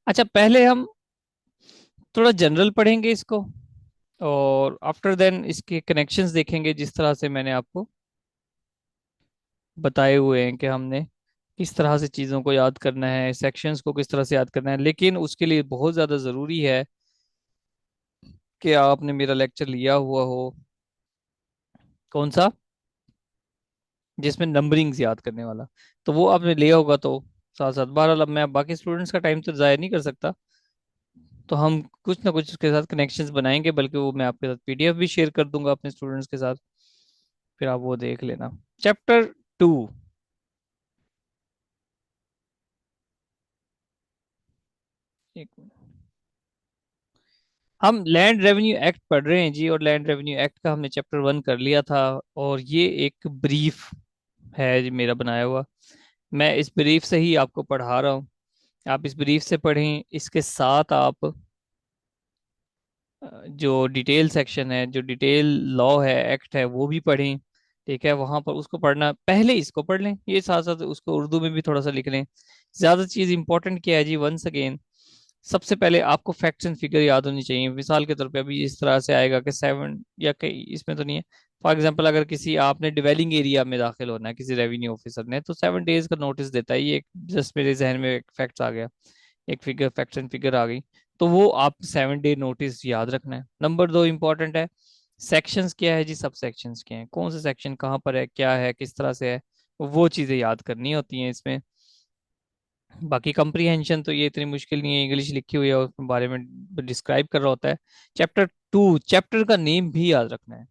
अच्छा, पहले हम थोड़ा जनरल पढ़ेंगे इसको, और आफ्टर देन इसके कनेक्शंस देखेंगे, जिस तरह से मैंने आपको बताए हुए हैं कि हमने किस तरह से चीज़ों को याद करना है, सेक्शंस को किस तरह से याद करना है। लेकिन उसके लिए बहुत ज़्यादा ज़रूरी है कि आपने मेरा लेक्चर लिया हुआ हो। कौन सा? जिसमें नंबरिंग्स याद करने वाला। तो वो आपने लिया होगा, तो साथ साथ बहरहाल अब मैं बाकी स्टूडेंट्स का टाइम तो ज़ाया नहीं कर सकता, तो हम कुछ ना कुछ उसके साथ कनेक्शंस बनाएंगे, बल्कि वो मैं आपके साथ पीडीएफ भी शेयर कर दूंगा अपने स्टूडेंट्स के साथ, फिर आप वो देख लेना। चैप्टर 2। एक मिनट। हम लैंड रेवेन्यू एक्ट पढ़ रहे हैं जी, और लैंड रेवेन्यू एक्ट का हमने चैप्टर 1 कर लिया था। और ये एक ब्रीफ है जी मेरा बनाया हुआ, मैं इस ब्रीफ से ही आपको पढ़ा रहा हूँ। आप इस ब्रीफ से पढ़ें, इसके साथ आप जो डिटेल सेक्शन है, जो डिटेल लॉ है, एक्ट है, वो भी पढ़ें। ठीक है, वहां पर उसको पढ़ना, पहले इसको पढ़ लें, ये साथ साथ उसको उर्दू में भी थोड़ा सा लिख लें। ज्यादा चीज इंपॉर्टेंट क्या है जी, वंस अगेन, सबसे पहले आपको फैक्ट्स एंड फिगर याद होनी चाहिए। मिसाल के तौर पे अभी इस तरह से आएगा कि 7, या कहीं इसमें तो नहीं है। फॉर एग्जांपल, अगर किसी आपने डिवेलिंग एरिया में दाखिल होना है किसी रेवेन्यू ऑफिसर ने, तो 7 डेज का नोटिस देता है। ये जस्ट मेरे जहन में एक फैक्ट्स आ गया, एक फिगर, फैक्ट्स एंड फिगर आ गई। तो वो आप 7 डे नोटिस याद रखना है। नंबर 2 इंपॉर्टेंट है, सेक्शंस क्या है जी, सब सेक्शंस क्या है, कौन से सेक्शन कहाँ पर है, क्या है, किस तरह से है, वो चीजें याद करनी होती हैं इसमें। बाकी कंप्रीहेंशन तो ये इतनी मुश्किल नहीं है, इंग्लिश लिखी हुई है, उसके बारे में डिस्क्राइब कर रहा होता है। चैप्टर 2, चैप्टर का नेम भी याद रखना है।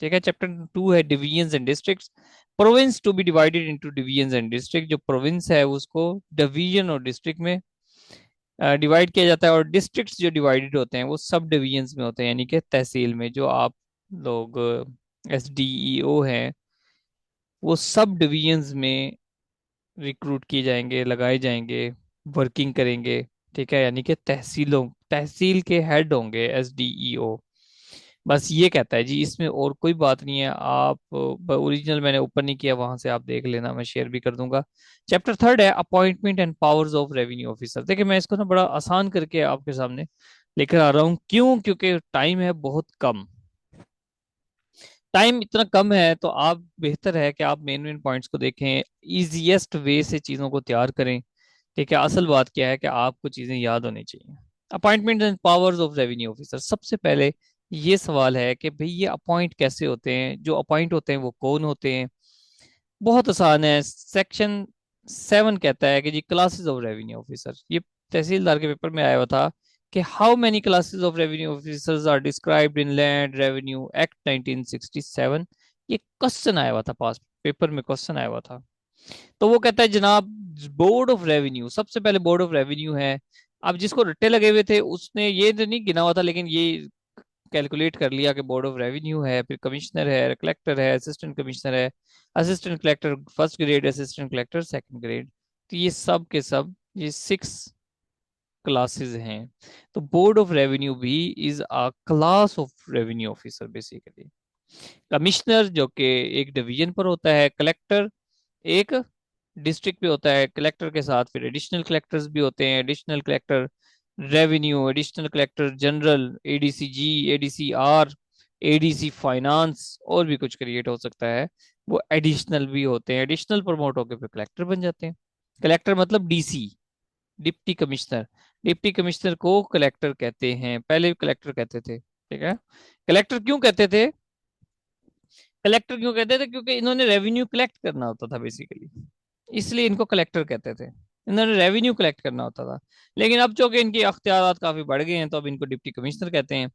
ठीक है, चैप्टर 2 है divisions and districts. Province to be divided into divisions and district, जो प्रोविंस है उसको डिवीजन और डिस्ट्रिक्ट में डिवाइड किया जाता है। और डिस्ट्रिक्ट्स जो डिवाइडेड होते हैं वो सब डिवीजन्स में होते हैं, यानी कि तहसील में जो आप लोग SDEO हैं, वो सब डिवीजन्स में रिक्रूट किए जाएंगे, लगाए जाएंगे, वर्किंग करेंगे। ठीक है, यानी कि तहसीलों, तहसील के हेड होंगे SDEO। बस ये कहता है जी, इसमें और कोई बात नहीं है। आप ओरिजिनल मैंने ऊपर नहीं किया, वहां से आप देख लेना, मैं शेयर भी कर दूंगा। चैप्टर 3 है appointment and powers of revenue officer. देखिए, मैं इसको ना बड़ा आसान करके आपके सामने लेकर आ रहा हूँ, क्यों? क्योंकि टाइम है बहुत कम। टाइम इतना कम है, तो आप बेहतर है कि आप मेन मेन पॉइंट्स को देखें, इजीएस्ट वे से चीज़ों को तैयार करें। ठीक है, असल बात क्या है कि आपको चीज़ें याद होनी चाहिए। Appointment and powers of revenue officer, सबसे पहले ये सवाल है कि भाई ये अपॉइंट कैसे होते हैं, जो अपॉइंट होते हैं वो कौन होते हैं? बहुत आसान है। सेक्शन 7 कहता है कि जी क्लासेस ऑफ रेवेन्यू ऑफिसर, ये तहसीलदार के पेपर में आया हुआ था कि how many classes of revenue officers are described in land revenue act 1967। ये क्वेश्चन आया हुआ था, पास पेपर में क्वेश्चन आया हुआ था। तो वो कहता है जनाब, बोर्ड ऑफ रेवेन्यू, सबसे पहले बोर्ड ऑफ रेवेन्यू है। अब जिसको रट्टे लगे हुए थे उसने ये तो नहीं गिना हुआ था, लेकिन ये कैलकुलेट कर लिया कि बोर्ड ऑफ रेवेन्यू है, फिर कमिश्नर है, कलेक्टर है, असिस्टेंट कमिश्नर है, assistant collector first grade, assistant collector second grade. तो ये सब के सब ये 6 क्लासेस हैं। तो बोर्ड ऑफ रेवेन्यू भी is a class of revenue officer basically. Commissioner जो कि एक डिवीजन पर होता है, कलेक्टर एक डिस्ट्रिक्ट पे होता है, कलेक्टर के साथ फिर एडिशनल कलेक्टर्स भी होते हैं, additional collector revenue, additional collector general, ADCG, ADCR, ADC finance, और भी कुछ क्रिएट हो सकता है। वो एडिशनल भी होते हैं, एडिशनल प्रमोट होकर फिर कलेक्टर बन जाते हैं। कलेक्टर मतलब DC, deputy commissioner. Deputy commissioner को कलेक्टर कहते हैं, पहले कलेक्टर कहते थे। ठीक है, कलेक्टर क्यों कहते थे? कलेक्टर क्यों कहते थे? क्योंकि इन्होंने रेवेन्यू कलेक्ट करना होता था बेसिकली, इसलिए इनको कलेक्टर कहते थे। इन्होंने रेवेन्यू कलेक्ट करना होता था। लेकिन अब चूंकि इनके अख्तियारात काफी बढ़ गए हैं, तो अब इनको डिप्टी कमिश्नर कहते हैं।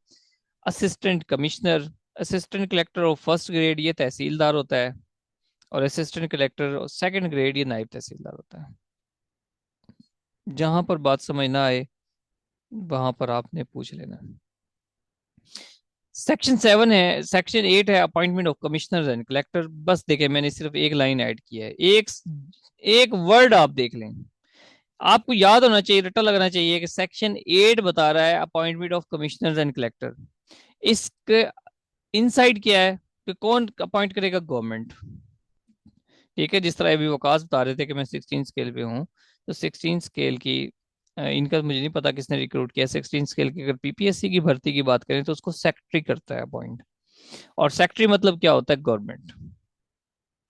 Assistant commissioner, assistant collector of first grade, ये तहसीलदार होता है। और असिस्टेंट कलेक्टर सेकंड ग्रेड, ये नायब तहसीलदार होता है। जहां पर बात समझ ना आए, वहां पर आपने पूछ लेना। सेक्शन 7 है, सेक्शन 8 है appointment of commissioner and collector. बस देखे, मैंने सिर्फ एक लाइन ऐड की है, एक एक वर्ड आप देख लें। आपको याद होना चाहिए, रट्टा लगना चाहिए कि सेक्शन 8 बता रहा है appointment of commissioners and collector. इसके इनसाइड क्या है कि कौन अपॉइंट करेगा? गवर्नमेंट। ठीक है, जिस तरह अभी वकास बता रहे थे कि मैं 16 स्केल पे हूँ, तो 16 स्केल की इनका मुझे नहीं पता किसने रिक्रूट किया 16 स्केल की। अगर पीपीएससी की भर्ती की बात करें तो उसको सेक्रेटरी करता है अपॉइंट। और सेक्रेटरी मतलब क्या होता है? गवर्नमेंट।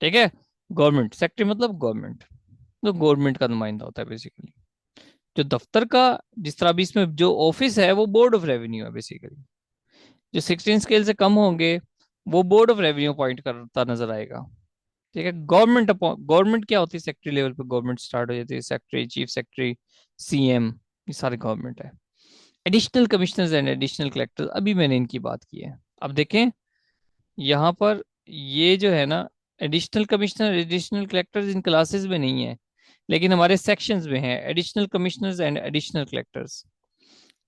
ठीक है, गवर्नमेंट सेक्रेटरी मतलब गवर्नमेंट, तो गवर्नमेंट का नुमाइंदा होता है बेसिकली। जो दफ्तर का, जिस तरह अभी इसमें जो ऑफिस है वो बोर्ड ऑफ रेवेन्यू है बेसिकली। जो 16 स्केल से कम होंगे वो बोर्ड ऑफ रेवेन्यू अपॉइंट करता नजर आएगा। ठीक है, गवर्नमेंट गवर्नमेंट क्या होती है? सेक्रेटरी लेवल पे गवर्नमेंट स्टार्ट हो जाती है, सेक्रेटरी, चीफ सेक्रेटरी, सीएम, ये सारे गवर्नमेंट है। Additional commissioners and additional collectors, अभी मैंने इनकी बात की है। अब देखें यहाँ पर, ये जो है ना, additional commissioner additional collectors in classes में नहीं है, लेकिन हमारे सेक्शंस में है। Additional commissioners and additional collectors,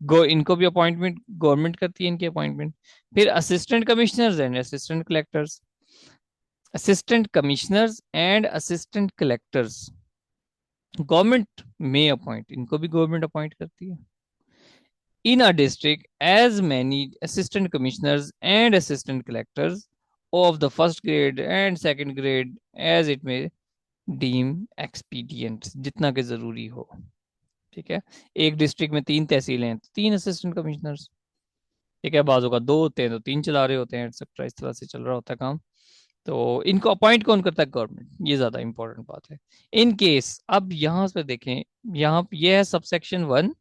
गो इनको भी अपॉइंटमेंट गवर्नमेंट करती है, इनकी अपॉइंटमेंट। फिर assistant commissioners and assistant collectors, assistant commissioners and assistant collectors government में अपॉइंट, इनको भी गवर्नमेंट अपॉइंट करती है। In a district as many assistant commissioners and assistant collectors of the first grade and second grade as it में deem expedient, जितना के जरूरी हो। ठीक है, एक डिस्ट्रिक्ट में 3 तहसीलें हैं तो 3 असिस्टेंट कमिश्नर्स। ठीक है, बाजू का 2 होते हैं तो 3 चला रहे होते हैं, एक्सेट्रा, इस तरह से चल रहा होता है काम। तो इनको अपॉइंट कौन करता है? गवर्नमेंट, ये ज्यादा इंपॉर्टेंट बात है। इन केस, अब यहां पे देखें, यहाँ ये है सबसेक्शन 1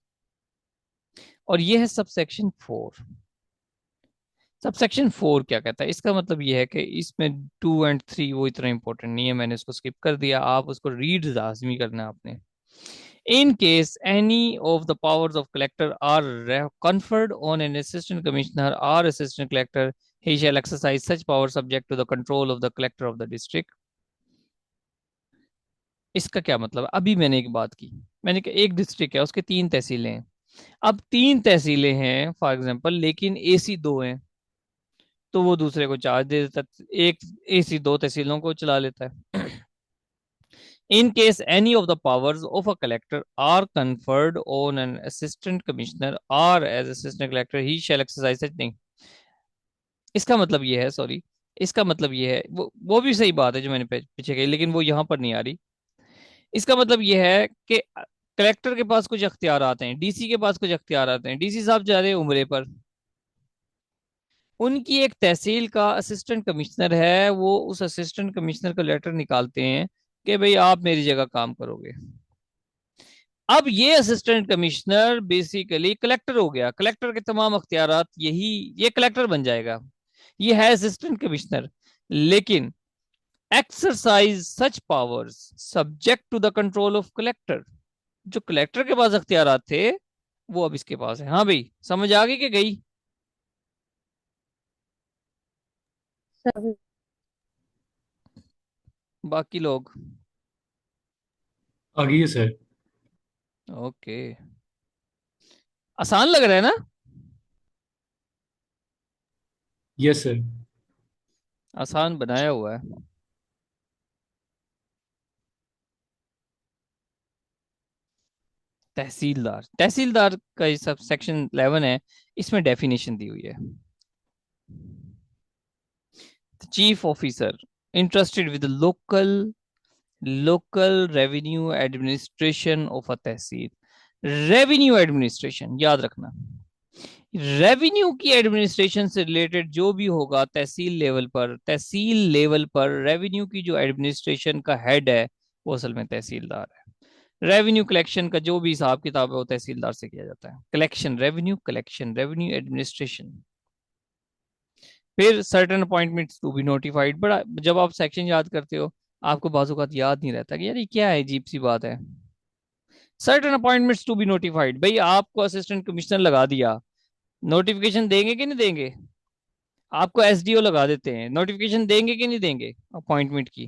और ये है सबसेक्शन 4। सबसेक्शन 4 क्या कहता है? इसका मतलब ये है कि इसमें 2 एंड 3 वो इतना इंपॉर्टेंट नहीं है, मैंने उसको स्किप कर दिया, आप उसको रीड लाजमी करना है आपने। In case any of the powers of collector are conferred on an assistant commissioner or assistant collector, he shall exercise such power subject to the control of the collector of the district. इसका क्या मतलब है? अभी मैंने एक बात की, मैंने कहा एक डिस्ट्रिक्ट है उसके 3 तहसीलें हैं। अब 3 तहसीलें हैं फॉर एग्जांपल, लेकिन एसी 2 हैं, तो वो दूसरे को चार्ज दे देता है, एक एसी 2 तहसीलों को चला लेता है। In case any of the powers of a collector are conferred on an assistant commissioner or as assistant collector, he shall exercise such नहीं। इसका मतलब ये है, सॉरी, इसका मतलब ये है, वो भी सही बात है जो मैंने पीछे कही, लेकिन वो यहाँ पर नहीं आ रही। इसका मतलब ये है कि कलेक्टर के पास कुछ अख्तियार आते हैं, डीसी के पास कुछ अख्तियार आते हैं। डीसी साहब जा रहे हैं उम्रे पर, उनकी एक तहसील का असिस्टेंट कमिश्नर है, वो उस असिस्टेंट कमिश्नर का लेटर निकालते हैं कि भाई आप मेरी जगह काम करोगे। अब ये असिस्टेंट कमिश्नर बेसिकली कलेक्टर हो गया, कलेक्टर के तमाम अख्तियारात, यही ये कलेक्टर बन जाएगा। ये है असिस्टेंट कमिश्नर, लेकिन exercise such powers subject to the control of collector. जो कलेक्टर के पास अख्तियारात थे वो अब इसके पास है। हाँ भाई, समझ आ गई कि गई? सब। बाकी लोग? आगे सर। ओके, आसान लग रहा है ना? Yes sir. आसान बनाया हुआ है। तहसीलदार, तहसीलदार का ये सब सेक्शन 11 है, इसमें डेफिनेशन दी हुई है। Chief officer interested with local revenue administration of a tehsil. Revenue administration याद रखना, रेवेन्यू की एडमिनिस्ट्रेशन से रिलेटेड जो भी होगा तहसील लेवल पर, तहसील लेवल पर रेवेन्यू की जो एडमिनिस्ट्रेशन का हेड है वो असल में तहसीलदार है। रेवेन्यू कलेक्शन का जो भी हिसाब किताब है वो तहसीलदार से किया जाता है। Collection revenue administration. फिर certain appointments to be notified, बड़ा जब आप सेक्शन याद करते हो आपको बाजूकात याद नहीं रहता कि यार ये क्या है, अजीब सी बात है। Certain appointments to be notified, भाई आपको असिस्टेंट कमिश्नर लगा दिया, नोटिफिकेशन देंगे कि नहीं देंगे? आपको एसडीओ लगा देते हैं, नोटिफिकेशन देंगे कि नहीं देंगे अपॉइंटमेंट की?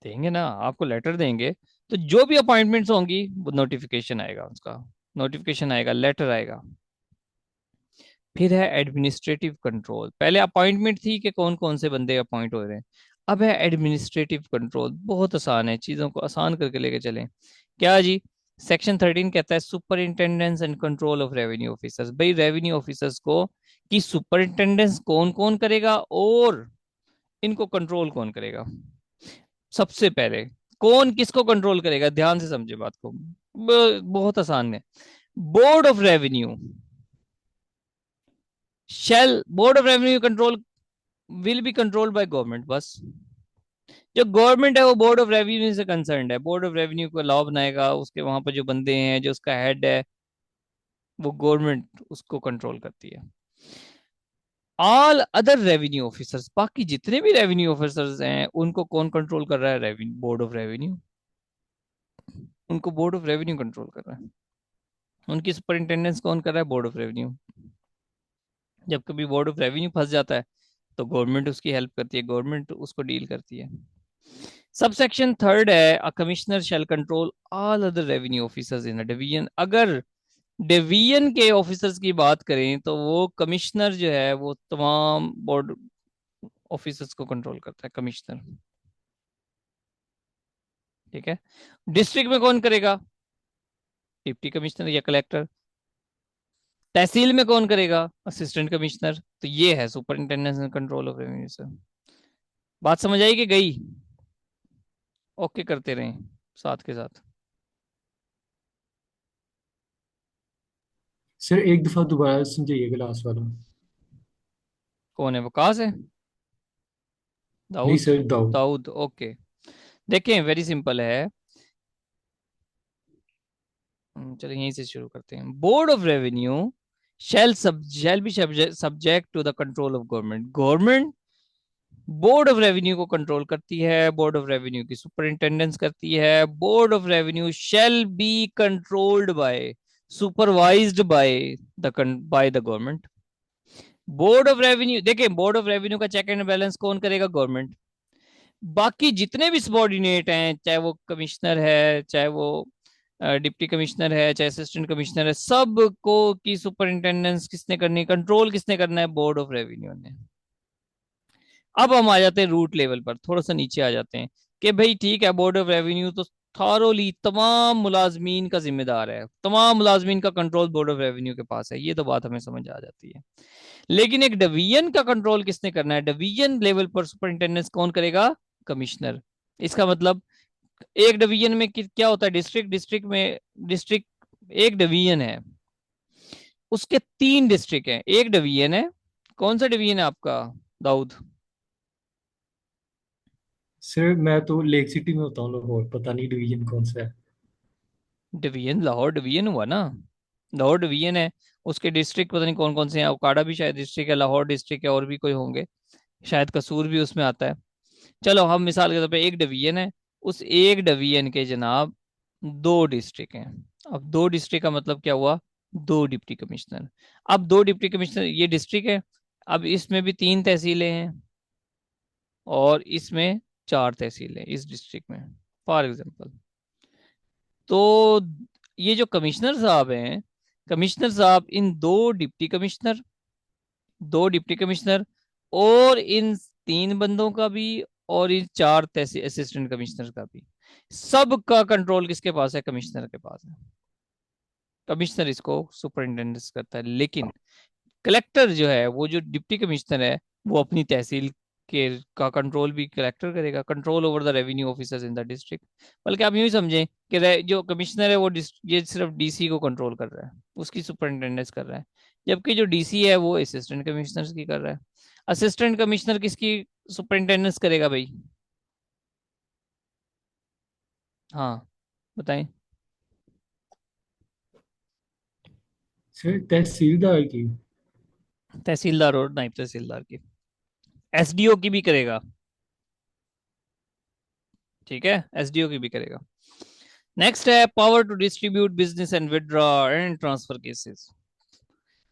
देंगे ना, आपको लेटर देंगे। तो जो भी अपॉइंटमेंट्स होंगी वो नोटिफिकेशन आएगा, उसका नोटिफिकेशन आएगा, लेटर आएगा। फिर है एडमिनिस्ट्रेटिव कंट्रोल। पहले अपॉइंटमेंट थी कि कौन कौन से बंदे अपॉइंट हो रहे हैं, अब है एडमिनिस्ट्रेटिव कंट्रोल। बहुत आसान है, चीजों को आसान करके लेके चलें। क्या जी? सेक्शन 13 कहता है superintendence and control of revenue officers. भाई रेवेन्यू ऑफिसर्स को की सुपरिंटेंडेंस कौन कौन करेगा और इनको कंट्रोल कौन करेगा? सबसे पहले कौन किसको कंट्रोल करेगा? ध्यान से समझे बात को। बहुत आसान है। Board of revenue board of revenue control will be controlled by government, बस। जो गवर्नमेंट है वो बोर्ड ऑफ रेवेन्यू से कंसर्न्ड है, बोर्ड ऑफ रेवेन्यू को लॉ बनाएगा, उसके वहां पर जो बंदे हैं, जो उसका हेड है, वो गवर्नमेंट उसको कंट्रोल करती है। ऑल अदर रेवेन्यू ऑफिसर्स, बाकी जितने भी रेवेन्यू ऑफिसर्स हैं, उनको कौन कंट्रोल कर रहा है? Revenue, board of revenue. उनको बोर्ड ऑफ रेवेन्यू कंट्रोल कर रहा है। उनकी सुपरिंटेंडेंस कौन कर रहा है? Board of revenue. जब कभी बोर्ड ऑफ रेवेन्यू फंस जाता है तो गवर्नमेंट उसकी हेल्प करती है, गवर्नमेंट उसको डील करती है। सबसेक्शन थर्ड है, a commissioner shall control all other revenue officers in a division. अगर डिवीजन के ऑफिसर्स की बात करें तो वो कमिश्नर जो है वो तमाम बोर्ड ऑफिसर्स को कंट्रोल करता है, कमिश्नर। ठीक है। डिस्ट्रिक्ट में कौन करेगा? डिप्टी कमिश्नर या कलेक्टर। तहसील में कौन करेगा? Assistant commissioner. तो ये है superintendence and control of revenue sir. बात समझ आई कि गई? ओके करते रहें साथ के साथ। सर एक दफा दोबारा समझाइएगा लास्ट वाला। कौन है? वकास है? नहीं दाऊद? सर, दाऊद। दाऊद, ओके। देखें, वेरी सिंपल है। चलिए यहीं से शुरू करते हैं। Board of revenue shall be subject to the control of government. Government board of revenue को कंट्रोल करती है, बोर्ड ऑफ रेवेन्यू की सुपरिंटेंडेंस करती है। Board of revenue shall be controlled by, supervised by the government. Board of revenue, देखें, board of revenue का check and balance कौन करेगा? गवर्नमेंट। बाकी जितने भी सबॉर्डिनेट हैं, चाहे वो कमिश्नर है, चाहे वो डिप्टी कमिश्नर है, चाहे असिस्टेंट कमिश्नर है, सबको की सुपरिंटेंडेंस किसने करनी, कंट्रोल किसने करना है? बोर्ड ऑफ रेवेन्यू ने। अब हम आ जाते हैं रूट लेवल पर, थोड़ा सा नीचे आ जाते हैं कि भाई ठीक है, बोर्ड ऑफ रेवेन्यू तो थारोली तमाम मुलाजमीन का जिम्मेदार है, तमाम मुलाजमीन का कंट्रोल बोर्ड ऑफ रेवेन्यू के पास है, ये तो बात हमें समझ आ जाती है। लेकिन एक डिवीजन का कंट्रोल किसने करना है? डिवीजन लेवल पर सुपरिंटेंडेंस कौन करेगा? कमिश्नर। इसका मतलब एक डिवीजन में क्या होता है? डिस्ट्रिक्ट, डिस्ट्रिक्ट एक डिवीजन है, उसके 3 डिस्ट्रिक्ट हैं, एक डिवीजन है। कौन सा डिवीजन है आपका दाऊद? सर मैं तो लेक सिटी में होता हूँ, लाहौर, पता नहीं डिवीजन कौन सा है। डिवीजन, लाहौर डिवीजन हुआ ना। लाहौर डिवीजन है, उसके डिस्ट्रिक्ट पता नहीं कौन कौन से हैं। उकाड़ा भी शायद डिस्ट्रिक्ट है, लाहौर डिस्ट्रिक्ट है, और भी कोई होंगे, शायद कसूर भी उसमें आता है। चलो हम मिसाल के तौर पे एक डिवीजन है, उस एक डिवीजन के जनाब 2 डिस्ट्रिक्ट हैं। अब 2 डिस्ट्रिक्ट का मतलब क्या हुआ? 2 डिप्टी कमिश्नर। अब 2 डिप्टी कमिश्नर, ये डिस्ट्रिक्ट है। अब इसमें भी 3 तहसीलें हैं और इसमें 4 तहसीलें इस डिस्ट्रिक्ट में, फॉर एग्जाम्पल। तो ये जो कमिश्नर साहब हैं, कमिश्नर साहब इन 2 डिप्टी कमिश्नर और इन 3 बंदों का भी, और इन 4 असिस्टेंट कमिश्नर का भी, सबका कंट्रोल किसके पास है? कमिश्नर के पास है। कमिश्नर इसको सुपरिंटेंडेंस करता है। लेकिन कलेक्टर जो है, वो जो डिप्टी कमिश्नर है, वो अपनी तहसील के का कंट्रोल भी कलेक्टर करेगा, control over the revenue officers in the district. बल्कि आप यूं ही समझें कि जो कमिश्नर है वो ये सिर्फ डीसी को कंट्रोल कर रहा है, उसकी सुपरिंटेंडेंस कर रहा है। जबकि जो डीसी है वो असिस्टेंट कमिश्नर की कर रहा है। असिस्टेंट कमिश्नर किसकी सुपरिंटेंडेंस करेगा भाई? हाँ, बताएं। सर तहसीलदार की। तहसीलदार और नायब तहसीलदार की। एसडीओ की भी करेगा। ठीक है, एसडीओ की भी करेगा। नेक्स्ट है power to distribute business and withdraw and transfer cases.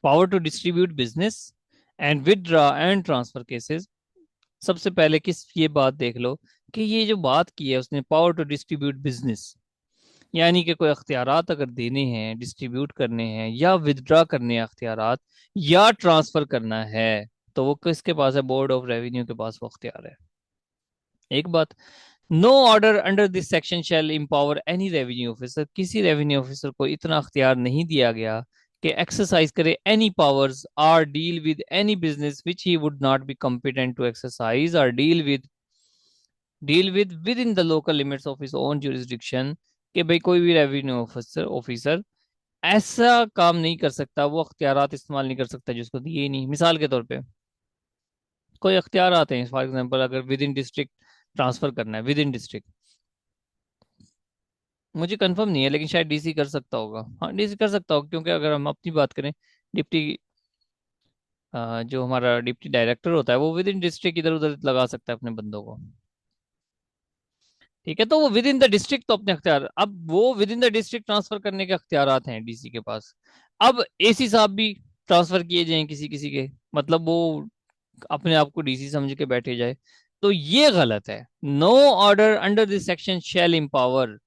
Power to distribute business and withdraw and transfer cases. सबसे पहले किस ये बात देख लो कि ये जो बात की है उसने, पावर टू डिस्ट्रीब्यूट बिजनेस, यानी कि कोई अख्तियारात अगर देने हैं, डिस्ट्रीब्यूट करने हैं, या विदड्रॉ करने हैं अख्तियारात, या ट्रांसफर करना है, तो वो किसके पास है? बोर्ड ऑफ रेवेन्यू के पास वो अख्तियार है। एक बात, no order under this section shall empower any revenue officer. किसी रेवेन्यू ऑफिसर को इतना अख्तियार नहीं दिया गया कि एक्सरसाइज करे any powers or deal with any business which he would not be competent to exercise, or deal with within the local limits of his own jurisdiction कि भाई कोई भी रेवेन्यू ऑफिसर ऑफिसर ऐसा काम नहीं कर सकता, वो अख्तियारात इस्तेमाल नहीं कर सकता जिसको दिए ही नहीं। मिसाल के तौर पे कोई अख्तियार आते हैं, फॉर एग्जांपल अगर विद इन डिस्ट्रिक्ट ट्रांसफर करना है, विद इन डिस्ट्रिक्ट, मुझे कंफर्म नहीं है लेकिन शायद डीसी कर सकता होगा। हाँ डीसी कर सकता होगा, क्योंकि अगर हम अपनी बात करें, डिप्टी जो हमारा डिप्टी डायरेक्टर होता है वो विद इन डिस्ट्रिक्ट इधर उधर लगा सकता है अपने बंदों को। ठीक है, तो वो विद इन द डिस्ट्रिक्ट तो अपने अख्तियार, अब वो with in the district transfer करने के अख्तियारात हैं डीसी के पास। अब एसी साहब भी ट्रांसफर किए जाएं किसी किसी के, मतलब वो अपने आप को डीसी समझ के बैठे जाए, तो ये गलत है। No order under this section shall empower,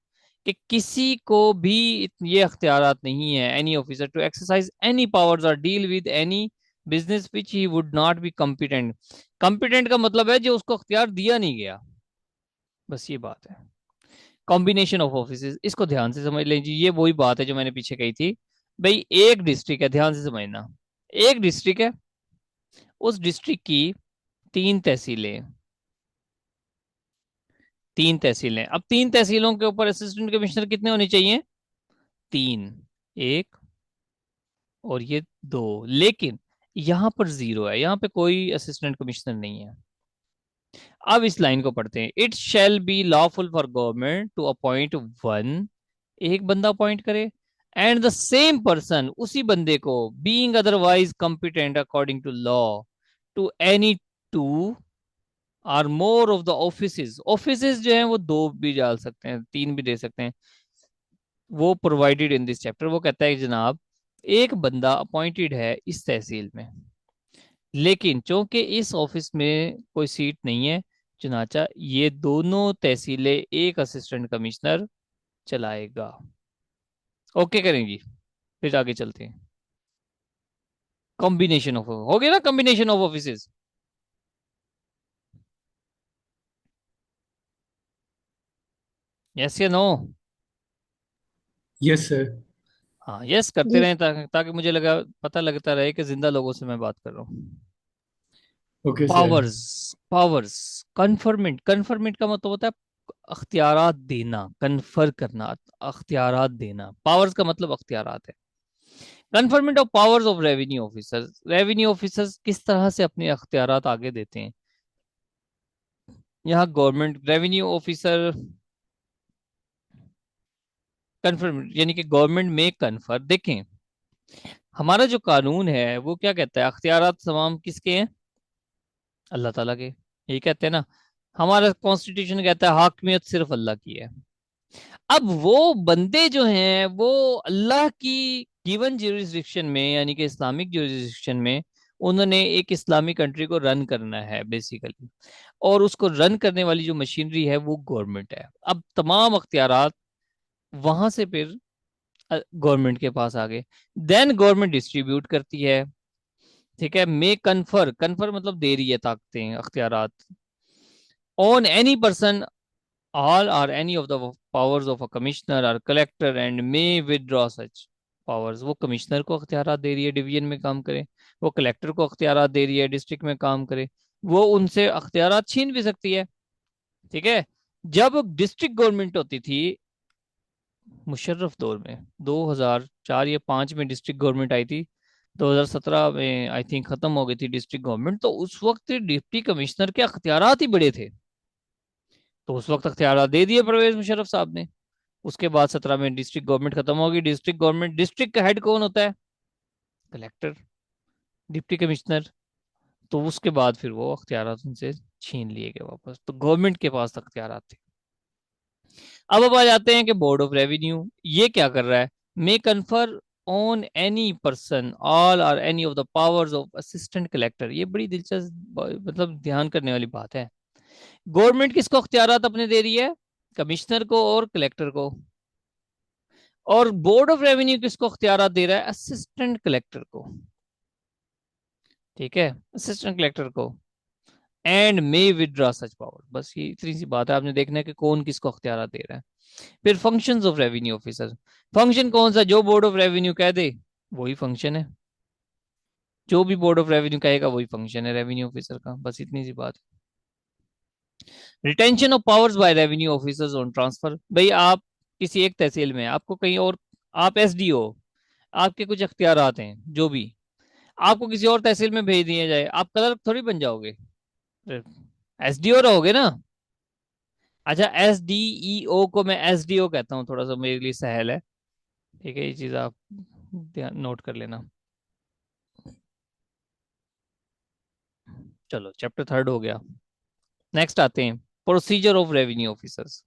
कि किसी को भी ये अख्तियारात नहीं है, any officer to exercise any powers or deal with any business which he would not be competent. Competent का मतलब है जो उसको अख्तियार दिया नहीं गया, बस ये बात है। कॉम्बिनेशन ऑफ ऑफिसेज, इसको ध्यान से समझ लीजिए, ये वही बात है जो मैंने पीछे कही थी। भाई एक डिस्ट्रिक्ट है, ध्यान से समझना, एक डिस्ट्रिक्ट है, उस डिस्ट्रिक्ट की तीन तहसीलें, तीन तहसीलें। अब तीन तहसीलों के ऊपर असिस्टेंट कमिश्नर कितने होने चाहिए? तीन, एक और ये दो। लेकिन यहां पर जीरो है, यहां पे कोई असिस्टेंट कमिश्नर नहीं है। अब इस लाइन को पढ़ते हैं, it shall be lawful for government to appoint one, एक बंदा अपॉइंट करे, एंड द सेम पर्सन, उसी बंदे को, being otherwise competent according to law, to any two or more of the offices. Offices जो हैं वो दो भी डाल सकते हैं, तीन भी दे सकते हैं, वो प्रोवाइडेड इन दिस चैप्टर। वो कहता है कि जनाब एक बंदा अपॉइंटेड है इस तहसील में, लेकिन चूंकि इस ऑफिस में कोई सीट नहीं है, चुनाचा ये दोनों तहसीलें एक असिस्टेंट कमिश्नर चलाएगा। ओके करेंगी, फिर आगे चलते हैं। कॉम्बिनेशन ऑफ, हो गया ना कॉम्बिनेशन ऑफ ऑफिसेज? यस या नो? Yes sir. हाँ यस करते जी रहें, ताकि मुझे लगा, पता लगता रहे कि जिंदा लोगों से मैं बात कर रहा हूँ। Okay sir. Powers, powers, conferment, conferment का मतलब होता है अख्तियारात देना, कन्फर करना, अख्तियारात देना। पावर्स का मतलब अख्तियारात है। Conferment of powers of revenue officers, revenue officers किस तरह से अपने अख्तियारात आगे देते हैं। यहाँ गवर्नमेंट रेवेन्यू ऑफिसर कन्फर्म, यानी कि गवर्नमेंट में कन्फर, देखें हमारा जो कानून है वो क्या कहता है, अख्तियारात तमाम किसके हैं? अल्लाह ताला के, यही कहते हैं ना। हमारा कॉन्स्टिट्यूशन कहता है हाकमियत सिर्फ अल्लाह की है। अब वो बंदे जो हैं वो अल्लाह की गिवन ज्यूरिसडिक्शन में, यानी कि इस्लामिक ज्यूरिसडिक्शन में, उन्होंने एक इस्लामिक कंट्री को रन करना है बेसिकली, और उसको रन करने वाली जो मशीनरी है वो गवर्नमेंट है। अब तमाम अख्तियारात वहां से फिर गवर्नमेंट के पास आ गए, देन गवर्नमेंट डिस्ट्रीब्यूट करती है। ठीक है, मे कन्फर, कन्फर मतलब दे रही है ताकतें, अख्तियारात, on any person, all or any of the powers of a commissioner or collector and may withdraw such powers। वो कमिश्नर को अख्तियारात दे रही है डिवीजन में काम करे, वो कलेक्टर को अख्तियारात दे रही है डिस्ट्रिक्ट में काम करे, वो उनसे अख्तियारात छीन भी सकती है। ठीक है, जब डिस्ट्रिक्ट गवर्नमेंट होती थी मुशर्रफ दौर में, 2004 या 5 में डिस्ट्रिक्ट गवर्नमेंट आई थी, 2017 में आई थिंक खत्म हो गई थी डिस्ट्रिक्ट गवर्नमेंट, तो उस वक्त डिप्टी कमिश्नर के अख्तियारात ही बड़े थे, तो उस वक्त अख्तियारात दे दिए परवेज मुशर्रफ साहब ने। उसके बाद 17 में डिस्ट्रिक्ट गवर्नमेंट खत्म होगी, डिस्ट्रिक्ट गवर्नमेंट, डिस्ट्रिक्ट का हेड कौन होता है? Collector, deputy commissioner. तो उसके बाद फिर वो अख्तियारात उनसे छीन लिए गए वापस, तो गवर्नमेंट के पास अख्तियारात थे। अब आ जाते हैं कि बोर्ड ऑफ रेवेन्यू ये क्या कर रहा है, may confer on any person all or any of the powers of assistant collector. ये बड़ी दिलचस्प, मतलब ध्यान करने वाली बात है। गवर्नमेंट किसको अख्तियारात अपने दे रही है? कमिश्नर को और कलेक्टर को। और बोर्ड ऑफ रेवेन्यू किसको अख्तियारात दे रहा है? असिस्टेंट कलेक्टर को। ठीक है, असिस्टेंट कलेक्टर को, and may withdraw such power. बस ये इतनी सी बात है, आपने देखना है कि कौन किसको अख्तियारात दे रहा है। फिर functions of revenue officer, function कौन सा? जो बोर्ड ऑफ रेवेन्यू कह दे वही फंक्शन है, जो भी बोर्ड ऑफ रेवेन्यू कहेगा वही फंक्शन है रेवेन्यू ऑफिसर का, बस इतनी सी बात है। Retention of powers by revenue officers on transfer, भाई आप किसी एक तहसील में, आपको कहीं और, आप एसडीओ, आपके कुछ अख्तियारात हैं जो भी, आपको किसी और तहसील में भेज दिया जाए, आप क्लर्क थोड़ी बन जाओगे, एसडीओ रहोगे ना। अच्छा, एसडीईओ को मैं एसडीओ कहता हूँ, थोड़ा सा मेरे लिए सहल है। ठीक है, ये चीज आप ध्यान नोट कर लेना। चलो, चैप्टर थर्ड हो गया। नेक्स्ट आते हैं प्रोसीजर ऑफ रेवेन्यू ऑफिसर्स।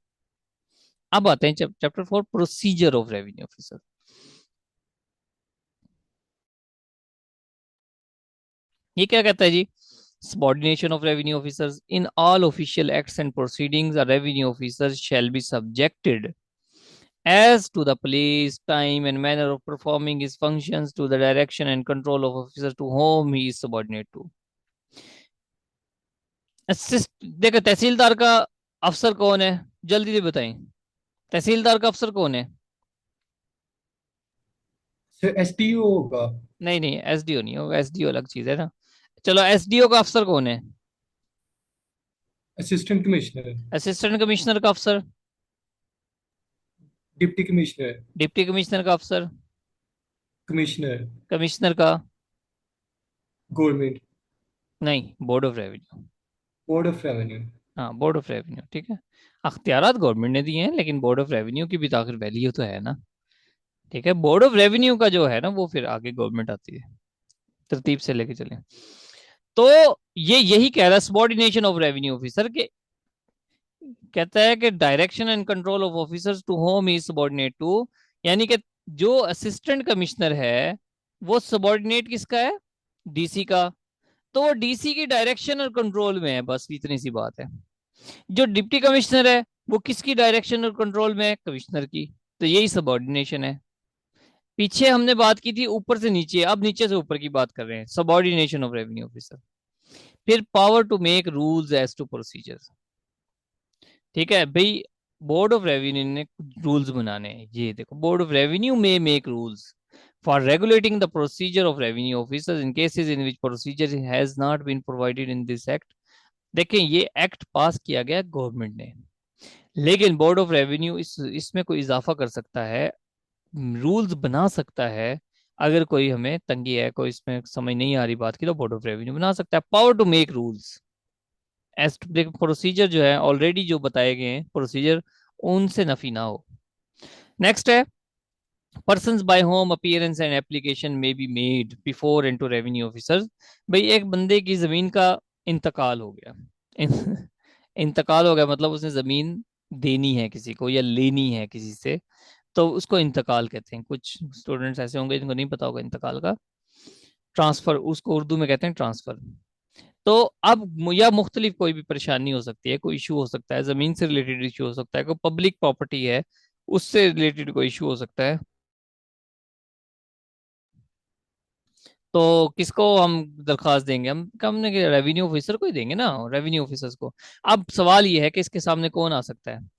अब आते हैं chapter four, procedure of revenue officer. ये क्या कहता है जी? Subordination of revenue officers in all official acts and proceedings, a revenue officer shall be subjected as to the place, time, and manner of performing his functions to the direction and control of officer to whom he is subordinate to. Assist, देखो तहसीलदार का अफसर कौन है, जल्दी से बताएं। तहसीलदार का अफसर कौन है? सर एसटीओ होगा। नहीं नहीं, एसडीओ नहीं होगा, एसडीओ अलग चीज है ना। चलो, एसडीओ का अफसर कौन है? Assistant commissioner. असिस्टेंट कमिश्नर का अफसर? Deputy commissioner. डिप्टी कमिश्नर का अफसर? कमिश्नर। कमिश्नर का? गवर्नमेंट। नहीं, board of revenue. Board of revenue. हाँ, बोर्ड ऑफ रेवेन्यू, ठीक है। अख्तियारात गवर्नमेंट ने दिए हैं, लेकिन बोर्ड ऑफ रेवेन्यू की भी तो आखिर वैल्यू तो है ना। ठीक है, बोर्ड ऑफ रेवेन्यू का जो है ना, वो फिर आगे गवर्नमेंट आती है। तरतीब से लेके चले तो ये यही कह रहा है सबॉर्डिनेशन ऑफ रेवेन्यू ऑफिसर के, कहता है कि direction and control of officers to whom is subordinate to, यानी कि जो असिस्टेंट कमिश्नर है वो सबॉर्डिनेट किसका है? डीसी का। तो वो डीसी की डायरेक्शन और कंट्रोल में है, बस इतनी सी बात है। जो डिप्टी कमिश्नर है वो किसकी डायरेक्शन और कंट्रोल में है? कमिश्नर की। तो यही सबॉर्डिनेशन है। पीछे हमने बात की थी ऊपर से नीचे, अब नीचे से ऊपर की बात कर रहे हैं, सबॉर्डिनेशन ऑफ रेवेन्यू ऑफिसर। फिर power to make rules as to procedure. ठीक है भाई, बोर्ड ऑफ रेवेन्यू ने रूल्स बनाने हैं, ये देखो, बोर्ड ऑफ रेवेन्यू में make rules for regulating the procedure of revenue officers in cases in which procedure has not been provided in this act. देखें, ये एक्ट पास किया गया गवर्नमेंट ने, लेकिन बोर्ड ऑफ रेवेन्यू इसमें कोई इजाफा कर सकता है, रूल्स बना सकता है। अगर कोई हमें तंगी है, कोई इसमें समझ नहीं आ रही बात की, तो बोर्ड ऑफ रेवेन्यू बना सकता है। Power to make rules as procedure जो है ऑलरेडी जो बताए गए हैं प्रोसीजर, उनसे नफी ना हो। नेक्स्ट है persons by whom appearance and application में be made before and to revenue officers. भाई, एक बंदे की जमीन का इंतकाल हो गया, इंतकाल हो गया मतलब उसने जमीन देनी है किसी को या लेनी है किसी से, तो उसको इंतकाल कहते हैं। कुछ स्टूडेंट्स ऐसे होंगे जिनको नहीं पता होगा इंतकाल का। ट्रांसफर, उसको उर्दू में कहते हैं ट्रांसफर। तो अब या मुख्तलिफ कोई भी परेशानी हो सकती है, कोई इशू हो सकता है, जमीन से रिलेटेड इशू हो सकता है, कोई पब्लिक प्रॉपर्टी है उससे रिलेटेड कोई इशू हो सकता है। तो किसको हम दरखास्त देंगे? हमने रेवेन्यू ऑफिसर को ही देंगे ना, रेवेन्यू ऑफिसर्स को। अब सवाल ये है कि इसके सामने कौन आ सकता है?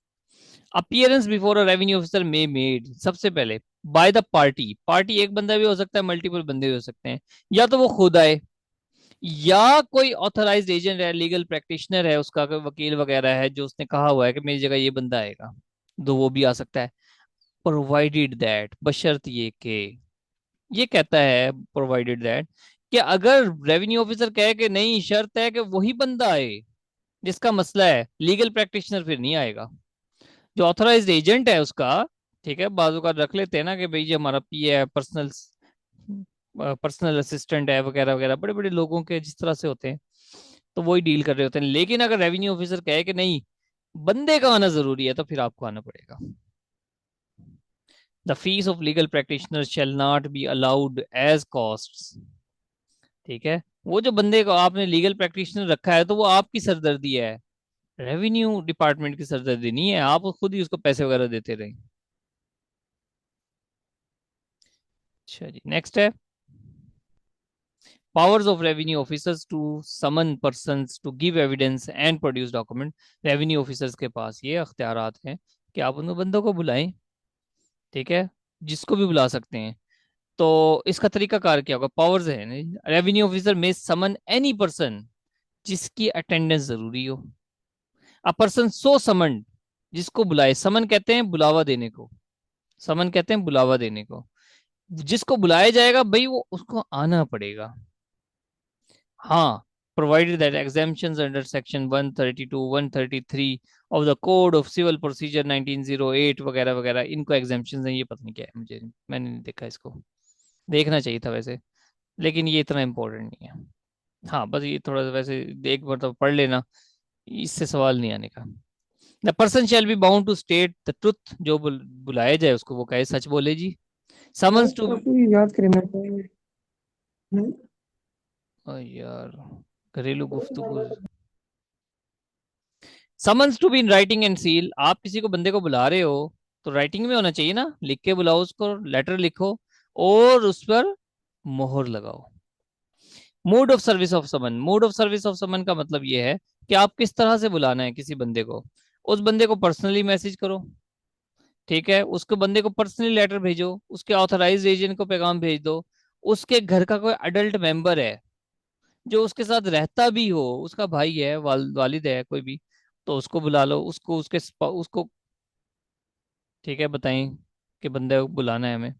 Appearance before a revenue officer may made, सबसे पहले बाय द पार्टी। पार्टी एक बंदा भी हो सकता है, मल्टीपल बंदे भी हो सकते हैं। या तो वो खुद आए, या कोई ऑथराइज्ड एजेंट है, लीगल प्रैक्टिशनर है, उसका कोई वकील वगैरह है जो उसने कहा हुआ है कि मेरी जगह ये बंदा आएगा, तो वो भी आ सकता है। प्रोवाइडेड दैट, बशर्त ये कि, ये कहता है प्रोवाइडेड दैट कि अगर रेवेन्यू ऑफिसर कहे कि नहीं, शर्त है कि वही बंदा आए जिसका मसला है, लीगल प्रैक्टिशनर फिर नहीं आएगा। जो ऑथराइज्ड एजेंट है उसका, ठीक है, बाजू का रख लेते हैं ना कि भाई ये हमारा पीए है, पर्सनल पर्सनल असिस्टेंट है वगैरह वगैरह, बड़े बड़े लोगों के जिस तरह से होते हैं, तो वही डील कर रहे होते हैं। लेकिन अगर रेवेन्यू ऑफिसर कहे कि नहीं, बंदे का आना जरूरी है, तो फिर आपको आना पड़ेगा। The fees of legal practitioner shall not be allowed as costs. ठीक है, वो जो बंदे को आपने लीगल प्रैक्टिशनर रखा है, तो वो आपकी सरदर्दी है, रेवेन्यू डिपार्टमेंट की सरदर्दी नहीं है। आप खुद ही उसको पैसे वगैरह देते रहे। अच्छा जी, नेक्स्ट है powers of revenue officers to summon persons to give evidence and produce document. Revenue officers के पास ये अख्तियारात हैं कि आप उन बंदों को बुलाएं, ठीक है, जिसको भी बुला सकते हैं। तो इसका तरीका कार क्या होगा? पावर्स है, रेवेन्यू ऑफिसर में समन एनी पर्सन जिसकी अटेंडेंस जरूरी हो। अ पर्सन सो समन्ड जिसको बुलाए, समन कहते हैं बुलावा देने को, समन कहते हैं बुलावा देने को। जिसको बुलाया जाएगा भाई वो उसको आना पड़ेगा। हाँ, provided that exemptions under section 132 133 of the code of civil procedure 1908 वगैरह वगैरह, इनको exemptions हैं, ये पता नहीं क्या है, मुझे मैंने नहीं देखा इसको, देखना चाहिए था वैसे, लेकिन ये इतना इम्पोर्टेंट नहीं है। हाँ बस ये थोड़ा सा वैसे एक बार तो पढ़ लेना, इससे सवाल नहीं आने का। The person shall be bound to state the truth, जो बुलाया जाए उसको वो कहे सच बोले जी। समन्स टू, याद करें मेरे को। यार घरेलू गुफ्तगू, summons to be in writing and seal, आप किसी को बंदे को बुला रहे हो तो राइटिंग में होना चाहिए ना, लिख के बुलाओ उसको, लेटर लिखो और उस पर मोहर लगाओ। Mode of service of summon, mode of service of summon का मतलब ये है कि आप किस तरह से बुलाना है किसी बंदे को। उस बंदे को पर्सनली मैसेज करो, ठीक है, उसको बंदे को पर्सनली लेटर भेजो, उसके ऑथराइज्ड एजेंट को पैगाम भेज दो, उसके घर का कोई अडल्ट मेंबर है जो उसके साथ रहता भी हो, उसका भाई है, वालिद है कोई भी, तो उसको बुला लो, उसको उसको, ठीक है, बताएं कि बंदे को बुलाना है हमें।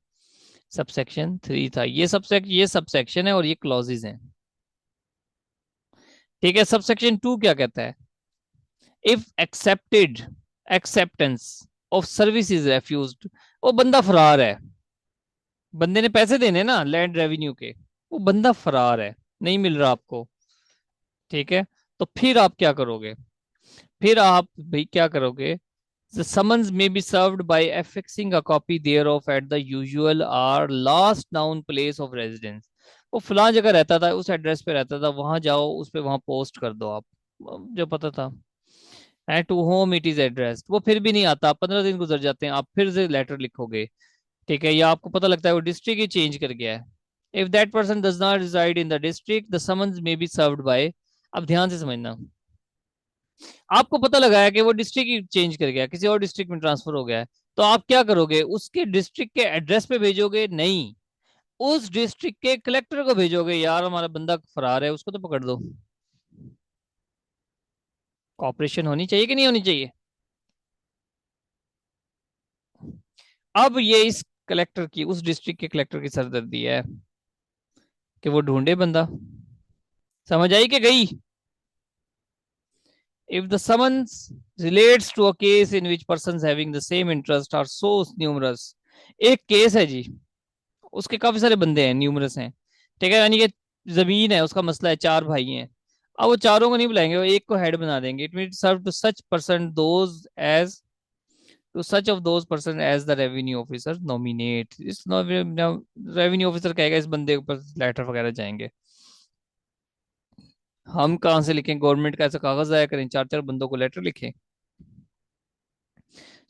सबसेक्शन 3 था ये सबसेक्शन है और ये क्लॉजेज हैं, ठीक है। सबसेक्शन 2 क्या कहता है? If accepted, acceptance of service is refused, वो बंदा फरार है, बंदे ने पैसे देने ना लैंड रेवेन्यू के, वो बंदा फरार है, नहीं मिल रहा आपको, ठीक है, तो फिर आप क्या करोगे? फिर आप भाई क्या करोगे? The summons may be served by affixing a copy thereof at the usual or last known place of residence. वो फलां जगह रहता था, उस एड्रेस पे रहता था, वहां जाओ, उस पे वहां पोस्ट कर दो आप, जो पता था। And to whom it is addressed, वो फिर भी नहीं आता, 15 दिन गुजर जाते हैं, आप फिर से लेटर लिखोगे, ठीक है, या आपको पता लगता है वो डिस्ट्रिक्ट ही चेंज कर गया है। If that person does not reside in the district the summons may be served by, अब ध्यान से समझना, आपको पता लगा है कि वो डिस्ट्रिक्ट ही चेंज कर गया, किसी और डिस्ट्रिक्ट में ट्रांसफर हो गया है, तो आप क्या करोगे? उसके डिस्ट्रिक्ट के एड्रेस पे भेजोगे? नहीं, उस डिस्ट्रिक्ट के कलेक्टर को भेजोगे, यार हमारा बंदा फरार है, उसको तो पकड़ दो। कॉपरेशन होनी चाहिए कि नहीं होनी चाहिए? अब ये इस कलेक्टर की, उस डिस्ट्रिक्ट के कलेक्टर की सरदर्दी है कि वो ढूंढे बंदा। समझ आई कि गई? if the summons relates to a case in which persons having the same interest are so numerous, एक केस है जी, उसके काफी सारे बंदे हैं, न्यूमरस हैं, ठीक है, यानी कि जमीन है, उसका मसला है, चार भाई हैं, अब वो चारों को नहीं बुलाएंगे, वो एक को हेड बना देंगे। It mean serve to such person those as, to such of those person as the revenue officer nominate, इस रेवेन्यू ऑफिसर कहेगा इस बंदे के ऊपर लेटर वगैरह जाएंगे। हम कहाँ से लिखें? गवर्नमेंट का ऐसा कागज आया करें, चार चार बंदों को लेटर लिखें,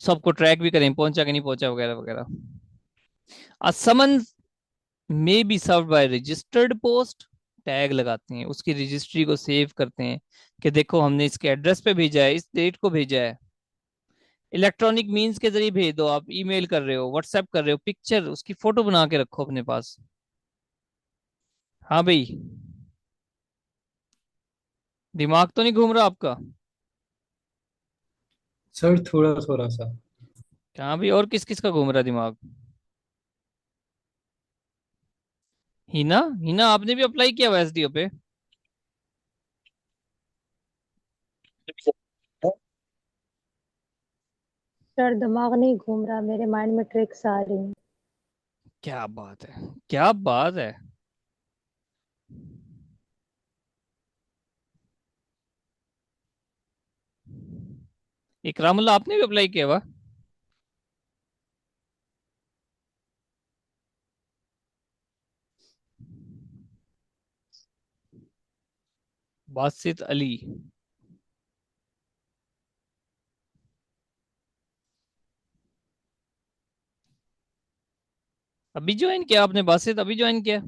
सबको ट्रैक भी करें पहुंचा कि नहीं पहुंचा वगैरह वगैरह। A summon may be served by registered post, tag लगाते हैं, उसकी रजिस्ट्री को सेव करते हैं कि देखो हमने इसके एड्रेस पे भेजा है, इस डेट को भेजा है। इलेक्ट्रॉनिक मींस के जरिए भेज दो, आप ईमेल कर रहे हो, व्हाट्सएप कर रहे हो, पिक्चर उसकी फोटो बना के रखो अपने पास। हाँ भाई, दिमाग तो नहीं घूम रहा आपका? सर थोड़ा थोड़ा सा। कहाँ भी, और किस किस का घूम रहा है दिमाग? हिना, हिना आपने भी अप्लाई किया हुआ एसडीओ पे? सर दिमाग नहीं घूम रहा, मेरे माइंड में ट्रिक्स आ रही हैं। क्या बात है, क्या बात है। इकरामुल्ला आपने भी अप्लाई किया हुआ? बासित अली, अभी ज्वाइन किया आपने? बासित अभी ज्वाइन किया?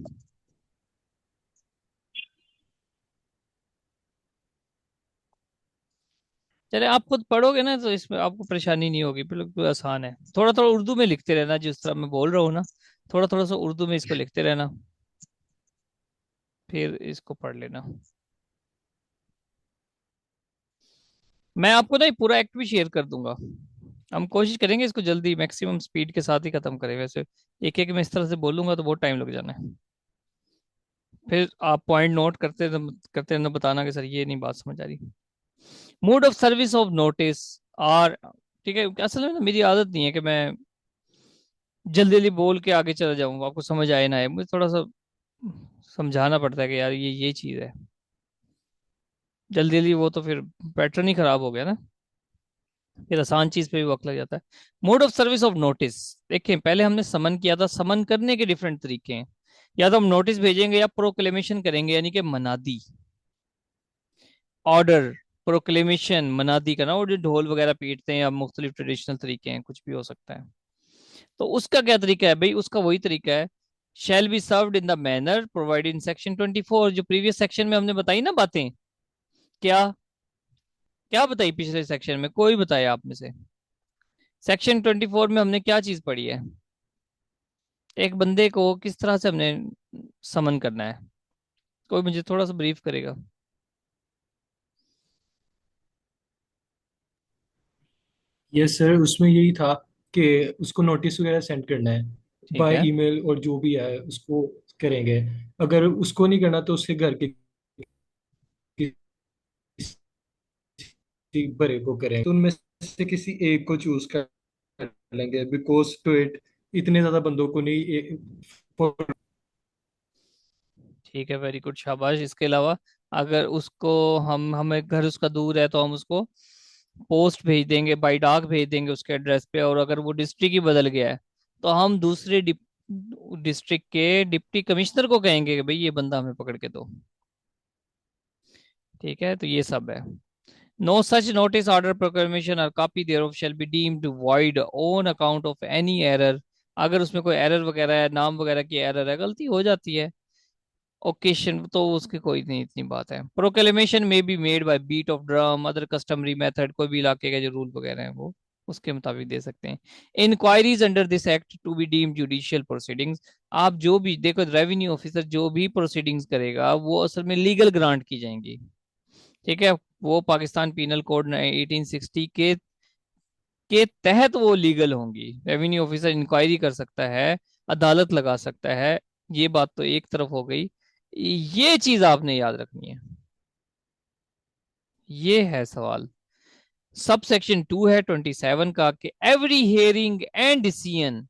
चले, आप खुद पढ़ोगे ना तो इसमें आपको परेशानी नहीं होगी, बिल्कुल आसान है। थोड़ा थोड़ा उर्दू में लिखते रहना, जिस तरह मैं बोल रहा हूँ ना, थोड़ा थोड़ा सा उर्दू में इसको लिखते रहना, फिर इसको पढ़ लेना। मैं आपको ना ये पूरा एक्ट भी शेयर कर दूंगा। हम कोशिश करेंगे इसको जल्दी मैक्सिमम स्पीड के साथ ही खत्म करें। वैसे एक एक मैं इस तरह से बोलूंगा तो बहुत टाइम लग जाना है। फिर आप पॉइंट नोट करते रहना, बताना कि सर ये नहीं बात समझ आ रही। Mode of service of notice और, ठीक है, असल में ना मेरी आदत नहीं है कि मैं जल्दी जल्दी बोल के आगे चला जाऊँ, आपको समझ आए ना आए, मुझे थोड़ा सा समझाना पड़ता है कि यार ये चीज़ है। जल्दी जल्दी वो तो फिर पैटर्न ही खराब हो गया ना, फिर आसान चीज पे भी वक्त लग जाता है। Mode of service of notice, देखें पहले हमने समन किया था, समन करने के डिफरेंट तरीके हैं। या तो हम नोटिस भेजेंगे या प्रोक्लेमेशन करेंगे, यानी कि मनादी, ऑर्डर, प्रोक्लेमेशन, मनादी का ना, वो जो ढोल वगैरह पीटते हैं, या मुख्तलिफ ट्रेडिशनल तरीके हैं, कुछ भी हो सकता है। तो उसका क्या तरीका है भाई, उसका वही तरीका है, shall be served in the manner provided in section 24, जो प्रीवियस सेक्शन में हमने बताई ना बातें। क्या क्या बताई पिछले सेक्शन में, कोई बताया आप में से? सेक्शन 24 में हमने क्या चीज पढ़ी है? एक बंदे को किस तरह से हमने समन करना है, कोई मुझे थोड़ा सा ब्रीफ करेगा? यस सर, उसमें यही था कि उसको नोटिस वगैरह सेंड करना है ठीक बाय है। ईमेल, और जो भी है उसको करेंगे। अगर उसको नहीं करना तो उसके घर के किसी बड़े को करेंगे, तो उनमें से किसी एक को चूज कर लेंगे, बिकॉज टू इट इतने ज्यादा बंदों को नहीं ठीक है, वेरी गुड, शाबाश। इसके अलावा अगर उसको हमें घर उसका दूर है तो हम उसको पोस्ट भेज देंगे, बाई डाक भेज देंगे उसके एड्रेस पे। और अगर वो डिस्ट्रिक्ट ही बदल गया है तो हम दूसरे डिस्ट्रिक्ट के डिप्टी कमिश्नर को कहेंगे कि भाई ये बंदा हमें पकड़ के दो। ठीक है, तो ये सब है। No such notice, order, proclamation or copy thereof shall be deemed void on account of any error। अगर उसमें कोई एरर वगैरह है, नाम वगैरह की एरर है, गलती हो जाती है, ओकेशन, तो उसकी कोई नहीं इतनी बात है। प्रोक्लेमेशन में be made by beat of drum, other customary method, कोई भी इलाके के जो रूल वगैरह हैं वो उसके मुताबिक दे सकते हैं। Inquiries under this act to be deemed judicial proceedings, आप जो भी देखो, रेवेन्यू ऑफिसर जो भी प्रोसीडिंग्स करेगा वो असल में लीगल ग्रांट की जाएंगी। ठीक है, वो पाकिस्तान पीनल कोड 1860 के तहत वो लीगल होंगी। रेवेन्यू ऑफिसर इंक्वायरी कर सकता है, अदालत लगा सकता है। ये बात तो एक तरफ हो गई, ये चीज आपने याद रखनी है। ये है सवाल। सब सेक्शन 2 है 27 का कि every hearing and decision,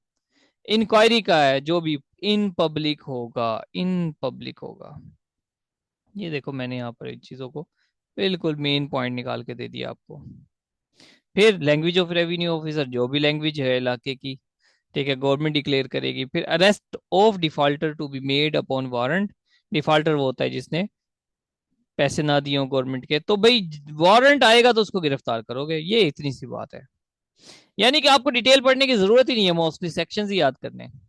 inquiry का है जो भी, इन पब्लिक होगा, इन पब्लिक होगा। ये देखो मैंने यहाँ पर इन चीजों को बिल्कुल मेन पॉइंट निकाल के दे दिया आपको। फिर लैंग्वेज ऑफ रेवेन्यू ऑफिसर, जो भी लैंग्वेज है इलाके की, ठीक है, गवर्नमेंट डिक्लेयर करेगी। फिर arrest of defaulter to be made upon warrant, defaulter वो होता है जिसने पैसे ना दिए हो गवर्नमेंट के, तो भाई वारंट आएगा तो उसको गिरफ्तार करोगे, ये इतनी सी बात है। यानी कि आपको डिटेल पढ़ने की जरूरत ही नहीं है, मोस्टली सेक्शंस ही याद करने हैं।